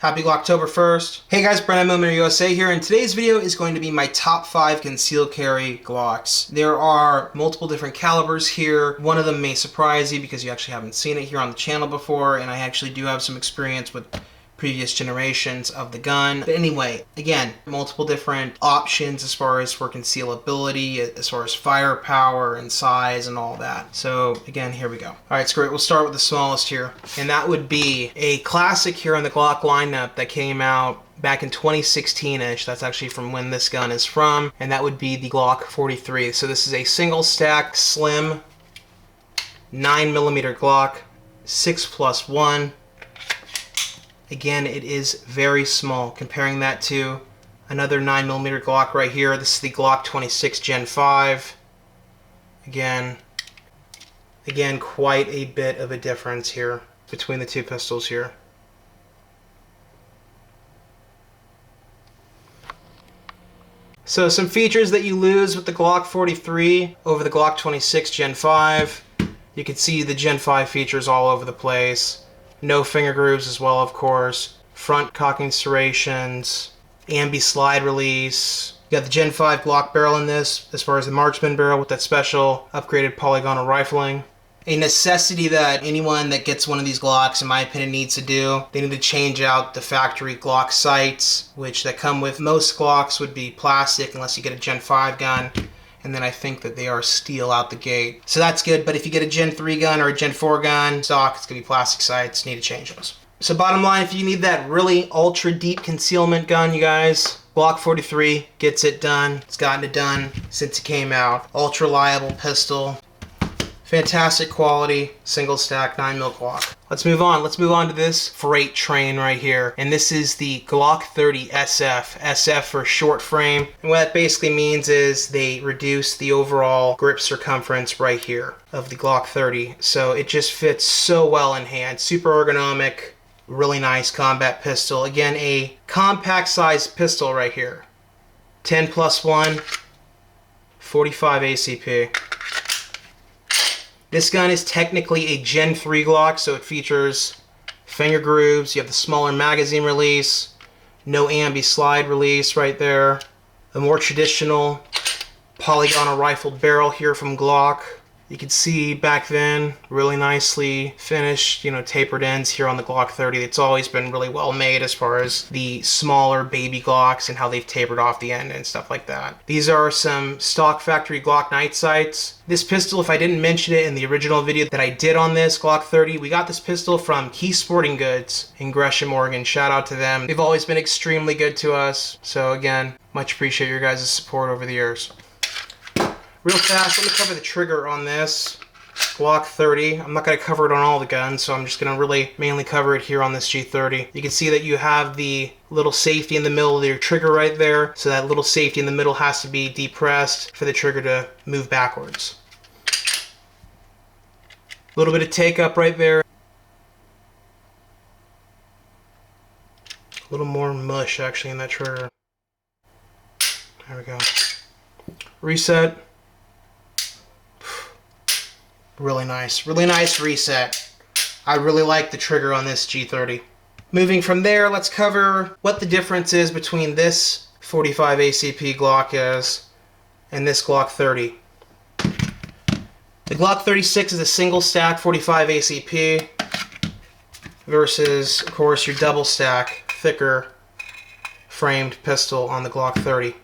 Happy Glocktober 1st. Hey guys, Brennan Millman USA here, and today's video is going to be my top 5 concealed carry Glocks. There are multiple different calibers here. One of them may surprise you because you actually haven't seen it here on the channel before, and I actually do have some experience with previous generations of the gun. But anyway, again, multiple different options as far as for concealability, as far as firepower and size and all that. So again, here we go. All right, screw it. We'll start with the smallest here, and that would be a classic here in the Glock lineup that came out back in 2016-ish. That's actually from when this gun is from, and that would be the Glock 43. So this is a single stack, slim, 9mm Glock, 6+1. Again, it is very small. Comparing that to another 9mm Glock right here. This is the Glock 26 Gen 5. Again, quite a bit of a difference here between the two pistols here. So some features that you lose with the Glock 43 over the Glock 26 Gen 5. You can see the Gen 5 features all over the place. No finger grooves as well, of course. Front cocking serrations, ambi slide release. You got the Gen 5 Glock barrel in this, as far as the marksman barrel with that special upgraded polygonal rifling. A necessity that anyone that gets one of these Glocks, in my opinion, needs to do. They need to change out the factory Glock sights, which that come with most Glocks would be plastic unless you get a Gen 5 gun. And then I think that they are steel out the gate. So that's good, but if you get a Gen 3 gun or a Gen 4 gun stock, it's going to be plastic sights. Need to change those. So bottom line, if you need that really ultra deep concealment gun, you guys, Glock 43 gets it done. It's gotten it done since it came out. Ultra reliable pistol. Fantastic quality, single stack 9mm Glock. Let's move on. Let's move on to this freight train right here. And this is the Glock 30 SF. SF for short frame. And what that basically means is they reduce the overall grip circumference right here of the Glock 30. So it just fits so well in hand. Super ergonomic, really nice combat pistol. Again, a compact sized pistol right here. 10+1, 45 ACP. This gun is technically a Gen 3 Glock, so it features finger grooves. You have the smaller magazine release, no ambi slide release right there. A more traditional polygonal rifled barrel here from Glock. You can see back then, really nicely finished, tapered ends here on the Glock 30. It's always been really well made as far as the smaller baby Glocks and how they've tapered off the end and stuff like that. These are some stock factory Glock night sights. This pistol, if I didn't mention it in the original video that I did on this Glock 30, we got this pistol from Key Sporting Goods in Gresham, Oregon. Shout out to them. They've always been extremely good to us. So again, much appreciate your guys' support over the years. Real fast, let me cover the trigger on this Glock 30. I'm not going to cover it on all the guns, so I'm just going to really mainly cover it here on this G30. You can see that you have the little safety in the middle of your trigger right there, so that little safety in the middle has to be depressed for the trigger to move backwards. A little bit of take up right there. A little more mush actually in that trigger. There we go. Reset. Really nice reset. I really like the trigger on this G30. Moving from there, let's cover what the difference is between this 45 ACP Glock is and this Glock 30. The Glock 36 is a single stack 45 ACP versus, of course, your double stack, thicker framed pistol on the Glock 30.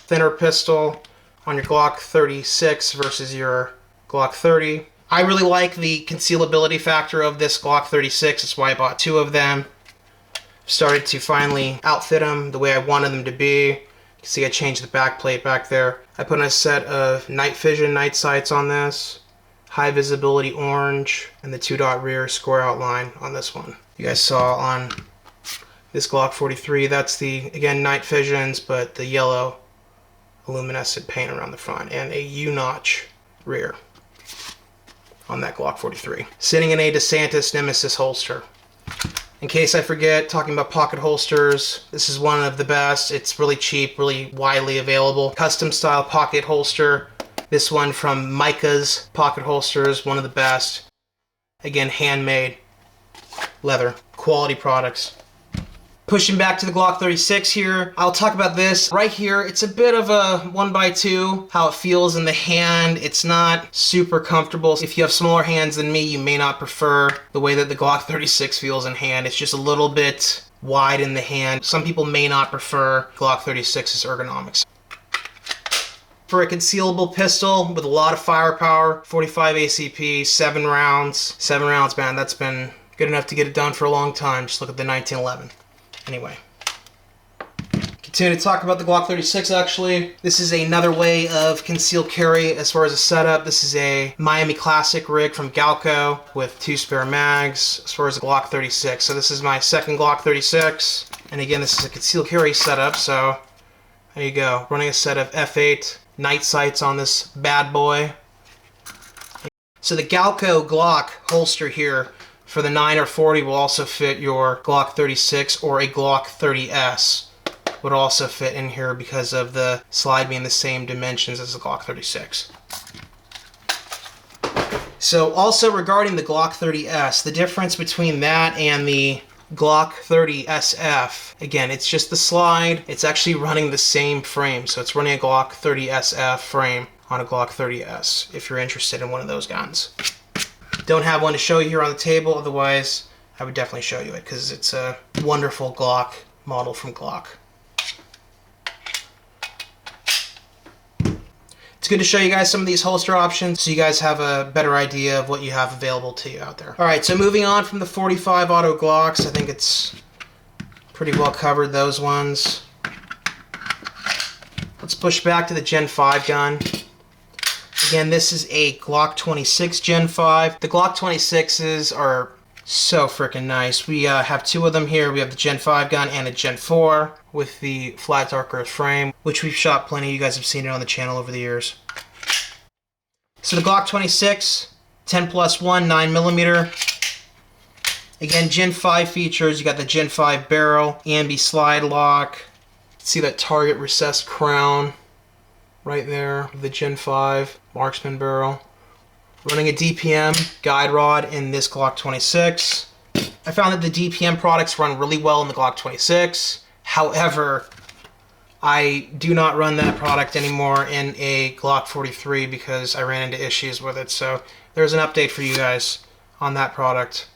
Thinner pistol on your Glock 36 versus your Glock 30. I really like the concealability factor of this Glock 36. That's why I bought 2 of them. Started to finally outfit them the way I wanted them to be. You can see I changed the back plate back there. I put in a set of night vision night sights on this. High visibility orange and the 2-dot rear square outline on this one. You guys saw on this Glock 43, that's the, again, night visions, but the yellow luminescent paint around the front and a U-notch rear on that Glock 43. Sitting in a DeSantis Nemesis holster. In case I forget, talking about pocket holsters, this is one of the best. It's really cheap, really widely available. Custom style pocket holster. This one from Micah's Pocket Holsters, one of the best. Again, handmade. leather, quality products. Pushing back to the Glock 36 here, I'll talk about this. Right here, it's a bit of a 1x2, how it feels in the hand. It's not super comfortable. If you have smaller hands than me, you may not prefer the way that the Glock 36 feels in hand. It's just a little bit wide in the hand. Some people may not prefer Glock 36's ergonomics. For a concealable pistol with a lot of firepower, 45 ACP, 7 rounds. 7 rounds, man, that's been good enough to get it done for a long time. Just look at the 1911. Anyway, continue to talk about the Glock 36 actually. This is another way of concealed carry as far as a setup. This is a Miami Classic rig from Galco with 2 spare mags as far as the Glock 36. So this is my second Glock 36. And again, this is a concealed carry setup. So there you go. Running a set of F8 night sights on this bad boy. So the Galco Glock holster here for the 9 or 40 will also fit your Glock 36, or a Glock 30S would also fit in here because of the slide being the same dimensions as the Glock 36. So also regarding the Glock 30S, the difference between that and the Glock 30 SF, again, it's just the slide. It's actually running the same frame, so it's running a Glock 30 SF frame on a Glock 30S if you're interested in one of those guns. Don't have one to show you here on the table, otherwise I would definitely show you it because it's a wonderful Glock model from Glock. It's good to show you guys some of these holster options so you guys have a better idea of what you have available to you out there. Alright, so moving on from the 45 auto Glocks, I think it's pretty well covered, those ones. Let's push back to the Gen 5 gun. Again, this is a Glock 26 Gen 5. The Glock 26s are so freaking nice. We have 2 of them here. We have the Gen 5 gun and a Gen 4 with the flat dark earth frame, which we've shot plenty. You guys have seen it on the channel over the years. So the Glock 26, 10+1, 9mm. Again, Gen 5 features. You got the Gen 5 barrel, ambi slide lock. See that target recessed crown right there, the Gen 5 marksman barrel. Running a DPM guide rod in this Glock 26. I found that the DPM products run really well in the Glock 26. However, I do not run that product anymore in a Glock 43 because I ran into issues with it. So there's an update for you guys on that product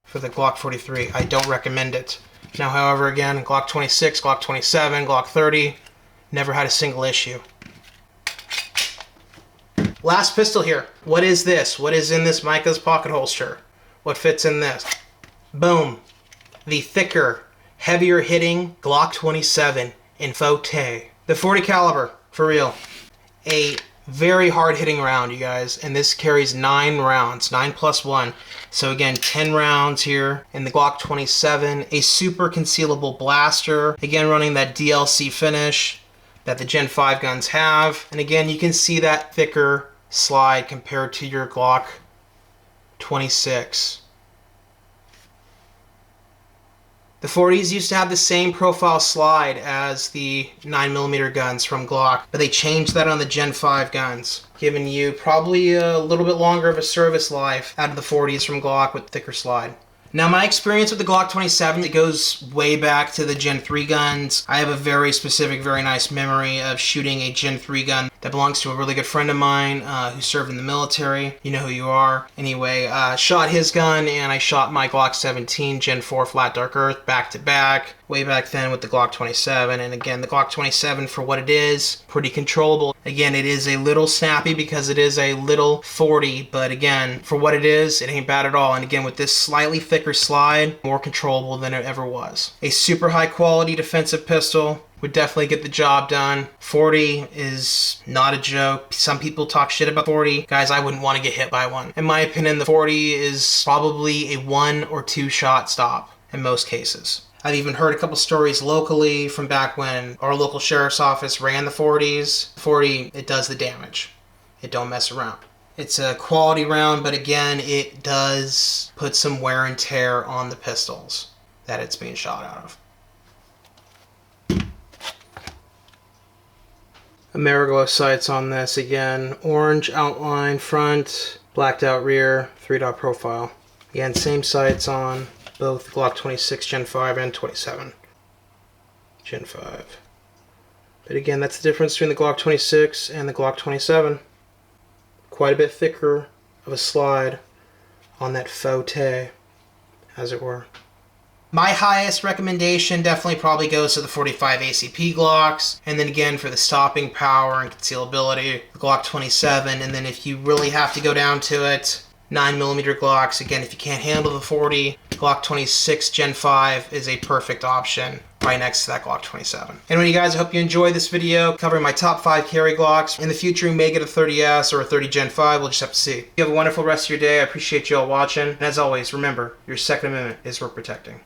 for the Glock 43. I don't recommend it. Now, however, again, Glock 26, Glock 27, Glock 30, never had a single issue. Last pistol here. What is this? What is in this Micah's pocket holster? What fits in this? Boom. The thicker, heavier hitting Glock 27 Infote. The 40 caliber, for real. A very hard hitting round, you guys. And this carries 9 rounds, 9+1. So again, 10 rounds here in the Glock 27. A super concealable blaster. Again, running that DLC finish that the Gen 5 guns have. And again, you can see that thicker slide compared to your Glock 26. The 40s used to have the same profile slide as the 9mm guns from Glock, but they changed that on the Gen 5 guns, giving you probably a little bit longer of a service life out of the 40s from Glock with thicker slide. Now, my experience with the Glock 27, it goes way back to the Gen 3 guns. I have a very specific, very nice memory of shooting a Gen 3 gun that belongs to a really good friend of mine who served in the military. You know who you are. Anyway, shot his gun and I shot my Glock 17 Gen 4 Flat Dark Earth back to back, way back then with the Glock 27. And again, the Glock 27, for what it is, pretty controllable. Again, it is a little snappy because it is a little 40, but again, for what it is, it ain't bad at all. And again, with this slightly thicker slide, more controllable than it ever was. A super high quality defensive pistol. Would definitely get the job done. 40 is not a joke. Some people talk shit about 40. Guys, I wouldn't want to get hit by one. In my opinion, the 40 is probably a 1 or 2 shot stop in most cases. I've even heard a couple stories locally from back when our local sheriff's office ran the 40s. 40, it does the damage. It don't mess around. It's a quality round, but again, it does put some wear and tear on the pistols that it's being shot out of. Ameriglo sights on this again. Orange outline front, blacked out rear, 3-dot profile. Again, same sights on both Glock 26 Gen 5 and 27 Gen 5. But again, that's the difference between the Glock 26 and the Glock 27. Quite a bit thicker of a slide on that faux tay, as it were. My highest recommendation definitely probably goes to the 45 ACP Glocks, and then again for the stopping power and concealability, the Glock 27, and then if you really have to go down to it, 9mm Glocks. Again, if you can't handle the 40, Glock 26 Gen 5 is a perfect option right next to that Glock 27. Anyway, you guys, I hope you enjoyed this video covering my top 5 carry Glocks. In the future, we may get a 30S or a 30 Gen 5. We'll just have to see. You have a wonderful rest of your day. I appreciate you all watching. And as always, remember, your Second Amendment is worth protecting.